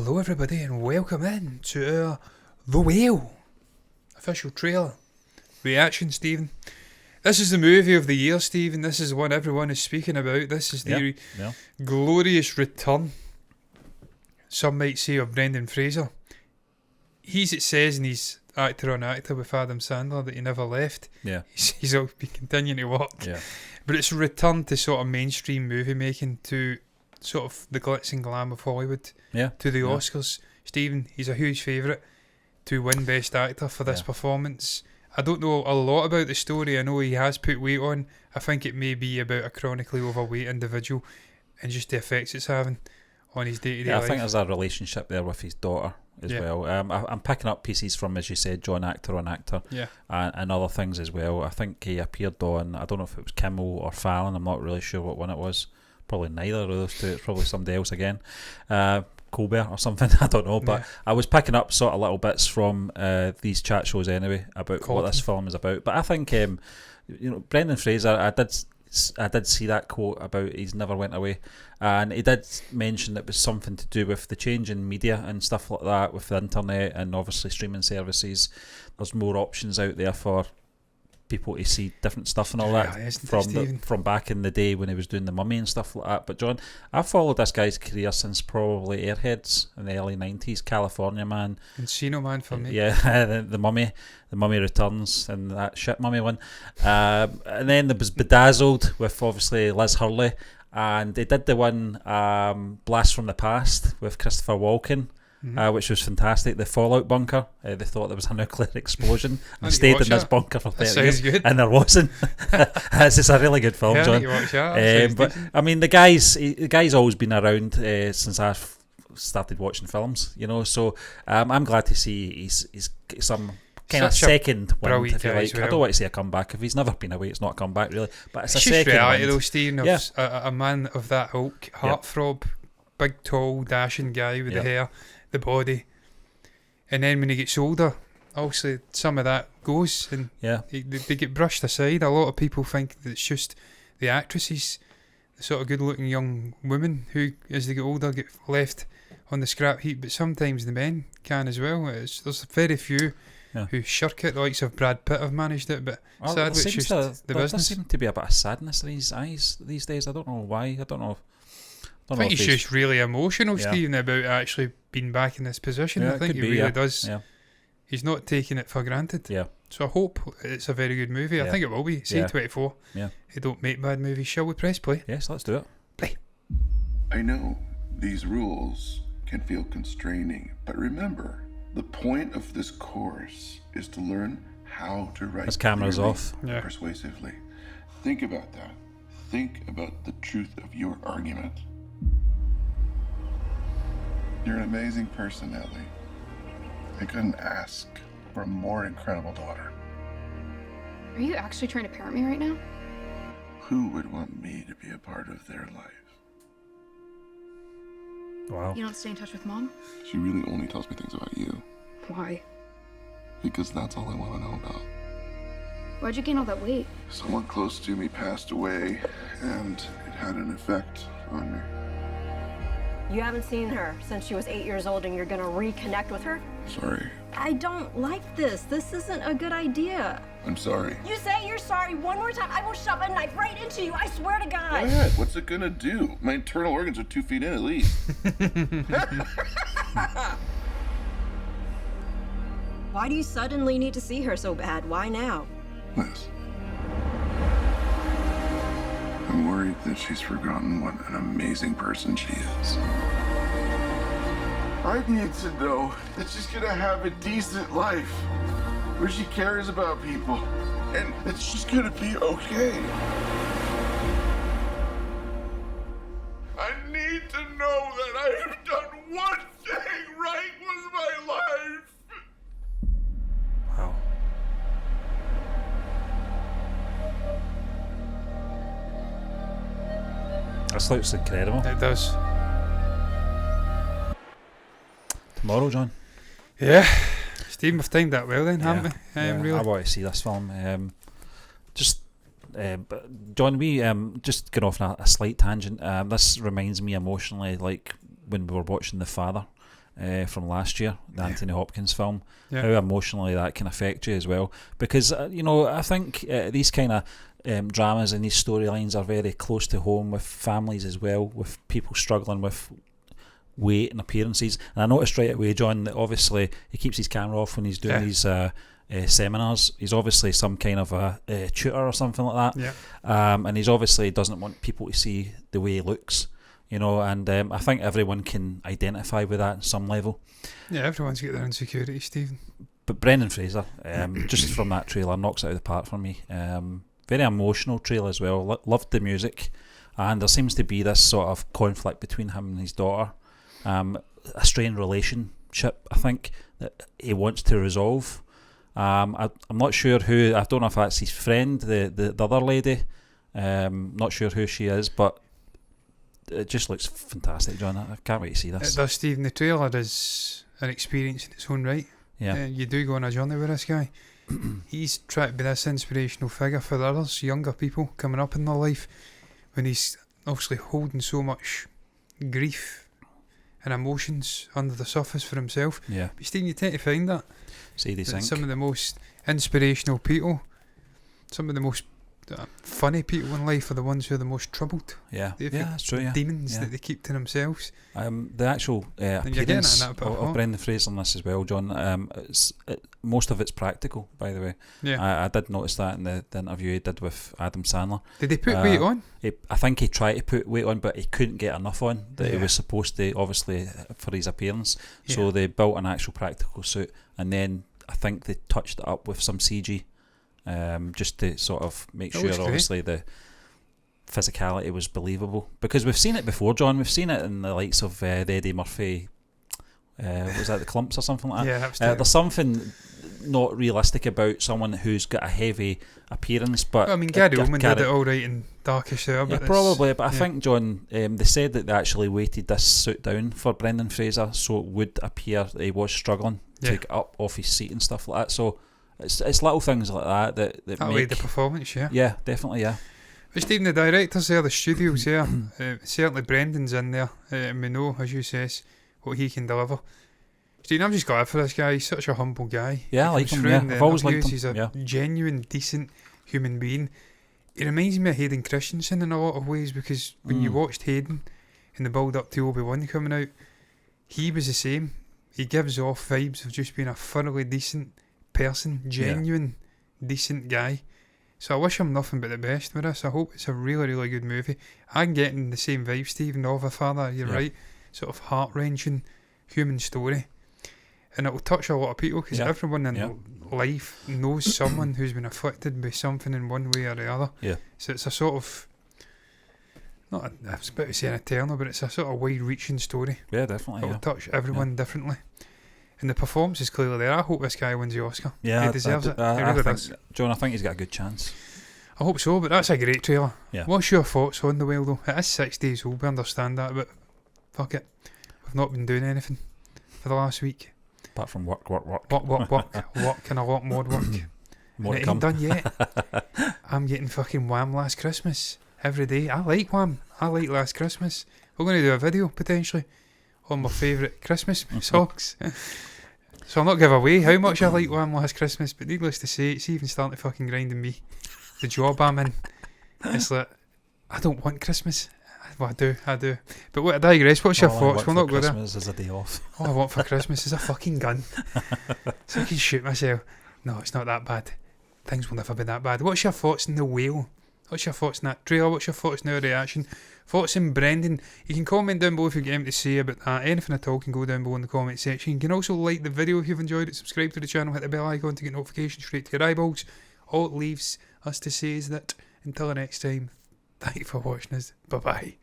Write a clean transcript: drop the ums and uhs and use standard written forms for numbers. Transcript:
Hello everybody and welcome in to our The Whale official trailer reaction, Stephen. This is the movie of the year, Stephen. This is the one everyone is speaking about. This is the glorious return, some might say, of Brendan Fraser. It says in his Actor on Actor with Adam Sandler that he never left. Yeah. He's always been continuing to work. Yeah. But it's a return to sort of mainstream movie making, to sort of the glitz and glam of Hollywood, to the Oscars. Stephen, he's a huge favourite to win Best Actor for this performance. I don't know a lot about the story. I know he has put weight on. I think it may be about a chronically overweight individual and just the effects it's having on his day-to-day life. I think there's a relationship there with his daughter as well. I'm picking up pieces from, as you said, John Actor on Actor and other things as well. I think he appeared on, I don't know if it was Kimmel or Fallon, I'm not really sure what one it was. Probably neither of those two. It's probably somebody else again. Colbert or something, I don't know. But I was picking up sort of little bits from these chat shows anyway about what this film is about. But I think, Brendan Fraser, I did see that quote about he's never went away, and he did mention it was something to do with the change in media and stuff like that, with the internet and obviously streaming services. There's more options out there for people to see different stuff and all that from back in the day when he was doing The Mummy and stuff like that. But John, I've followed this guy's career since probably Airheads in the early 90s, California Man, Encino Man for me. The Mummy Returns and that shit Mummy one, and then there was Bedazzled with obviously Liz Hurley, and they did the one Blast from the Past with Christopher Walken. Which was fantastic. The Fallout bunker, they thought there was a nuclear explosion and stayed in this bunker for 30 years good. And there wasn't. It's just a really good film, John. But I mean, the guy's always been around since I've started watching films, so I'm glad to see he's some kind of second win, if you like. I don't want to say a comeback. If he's never been away, it's not a comeback really, but it's a second reality though, Stephen, of a man of that ilk, heartthrob, big tall dashing guy with the hair, the body, and then when he gets older, obviously some of that goes and they get brushed aside. A lot of people think that it's just the actresses, the sort of good looking young women who, as they get older, get left on the scrap heap, but sometimes the men can as well. There's very few who shirk it. The likes of Brad Pitt have managed it, but sadly it's just the business. There seems to be a bit of sadness in his eyes these days. I don't know why. I don't know. I think he's just really emotional, Stephen, about actually being back in this position. I think he really does. Yeah. He's not taking it for granted. Yeah. So I hope it's a very good movie. I think it will be. It's 8/24. Yeah. They don't make bad movies. Shall we press play? Yes, let's do it. Play. I know these rules can feel constraining, but remember, the point of this course is to learn how to write his camera's off. Persuasively. Think about that. Think about the truth of your argument. You're an amazing person, Ellie. I couldn't ask for a more incredible daughter. Are you actually trying to parent me right now? Who would want me to be a part of their life? Wow. You don't stay in touch with Mom? She really only tells me things about you. Why? Because that's all I want to know about. Why'd you gain all that weight? Someone close to me passed away, and it had an effect on me. You haven't seen her since she was 8 years old, and you're gonna reconnect with her? Sorry. I don't like this. This isn't a good idea. I'm sorry. You say you're sorry one more time, I will shove a knife right into you. I swear to God. Go ahead. What's it gonna do? My internal organs are 2 feet in at least. Why do you suddenly need to see her so bad? Why now? Liz. I'm worried that she's forgotten what an amazing person she is. I need to know that she's gonna have a decent life, where she cares about people, and that she's gonna be okay. I need to know that I have done one thing right with my life. Wow. That looks incredible. It does. Tomorrow, John. Yeah. Stephen, we've timed that well then, haven't we? Really? I want to see this film. But John, we just going off on a slight tangent. This reminds me emotionally, like when we were watching The Father, from last year, the Anthony Hopkins film, Yeah. how emotionally that can affect you as well. Because, I think these kind of dramas and these storylines are very close to home with families as well, with people struggling with weight and appearances. And I noticed right away, John, that obviously he keeps his camera off when he's doing these seminars. He's obviously some kind of a tutor or something like that. Yeah. And he's obviously doesn't want people to see the way he looks. And I think everyone can identify with that on some level. Yeah, everyone's got their insecurities, Stephen. But Brendan Fraser, just from that trailer, knocks it out of the park for me. Very emotional trailer as well. Loved the music, and there seems to be this sort of conflict between him and his daughter. A strained relationship, I think, that he wants to resolve. I'm not sure who. I don't know if that's his friend, the other lady. Not sure who she is, but it just looks fantastic, John. I can't wait to see this. It does, Stephen. The trailer is an experience in its own right. Yeah. You do go on a journey with this guy. He's trying to be this inspirational figure for the others, younger people coming up in their life, when he's obviously holding so much grief and emotions under the surface for himself. Yeah. But Stephen, you tend to find that some of the most inspirational people, some of the most funny people in life are the ones who are the most troubled. Yeah, They've yeah, got that's true. Yeah, demons that they keep to themselves. The actual And you're getting appearance it in that bit of Brendan Fraser in this as well, John. Most of it's practical, by the way. Yeah. I did notice that in the interview he did with Adam Sandler. Did they put weight on? I think he tried to put weight on, but he couldn't get enough on that he Yeah. was supposed to, obviously, for his appearance. Yeah. So they built an actual practical suit, and then I think they touched it up with some CG, just to sort of make That sure, looks great. obviously, the physicality was believable. Because we've seen it before, John. We've seen it in the likes of the Eddie Murphy. Was that the Clumps or something like that? Yeah, that was terrible. There's something not realistic about someone who's got a heavy appearance, but Well, I mean, Gary Oldman did it all right in Darkish Hour. yeah, but probably. But I yeah. think, John, they said that they actually weighted this suit down for Brendan Fraser, so it would appear that he was struggling to get up off his seat and stuff like that. So it's little things like that That'll make aid the performance, yeah. Yeah, definitely, yeah. But Stephen, the director's there, the studio's there. Certainly Brendan's in there, and we know, as you says, what he can deliver. Stephen, I'm just glad for this guy. He's such a humble guy. Yeah, I like He comes him, through yeah. in the I've always liked interviews. him, He's a genuine, decent human being. He reminds me of Hayden Christensen in a lot of ways, because when you watched Hayden in the build-up to Obi-Wan coming out, he was the same. He gives off vibes of just being a thoroughly decent person, genuine, decent guy. So I wish him nothing but the best with this. I hope it's a really, really good movie. I'm getting the same vibe, Stephen, of a father. You're right. Sort of heart-wrenching human story. And it will touch a lot of people, because everyone in life knows someone who's been afflicted by something in one way or the other. Yeah. So it's a sort of, I was about to say an eternal, but it's a sort of wide-reaching story. Yeah, definitely. It will touch everyone differently. And the performance is clearly there. I hope this guy wins the Oscar. Yeah, He deserves it. He I really think, does. John, I think he's got a good chance. I hope so, but that's a great trailer. Yeah. What's your thoughts on the whale, though? It is 6 days old, we understand that, but fuck it. We've not been doing anything for the last week. Apart from work. Work and a lot more work. More And to it ain't come. done yet. I'm getting fucking Wham! Last Christmas every day. I like Wham! I like Last Christmas. We're going to do a video, potentially, on my favourite Christmas songs. So I'll not give away how much I like Wham! Last Christmas, but needless to say, it's even starting to fucking grind in me. The job I'm in, it's like, I don't want Christmas. Well, I do. But what, I digress. What's your thoughts? We'll not go there. Christmas is a day off. All I want for Christmas is a fucking gun, so I can shoot myself. No, it's not that bad. Things will never be that bad. What's your thoughts on the whale? What's your thoughts on that trailer? What's your thoughts on our reaction? Thoughts on Brendan? You can comment down below if you've got anything to say about that. Anything at all can go down below in the comment section. You can also like the video if you've enjoyed it. Subscribe to the channel. Hit the bell icon to get notifications straight to your eyeballs. All it leaves us to say is that until the next time, thank you for watching us. Bye bye.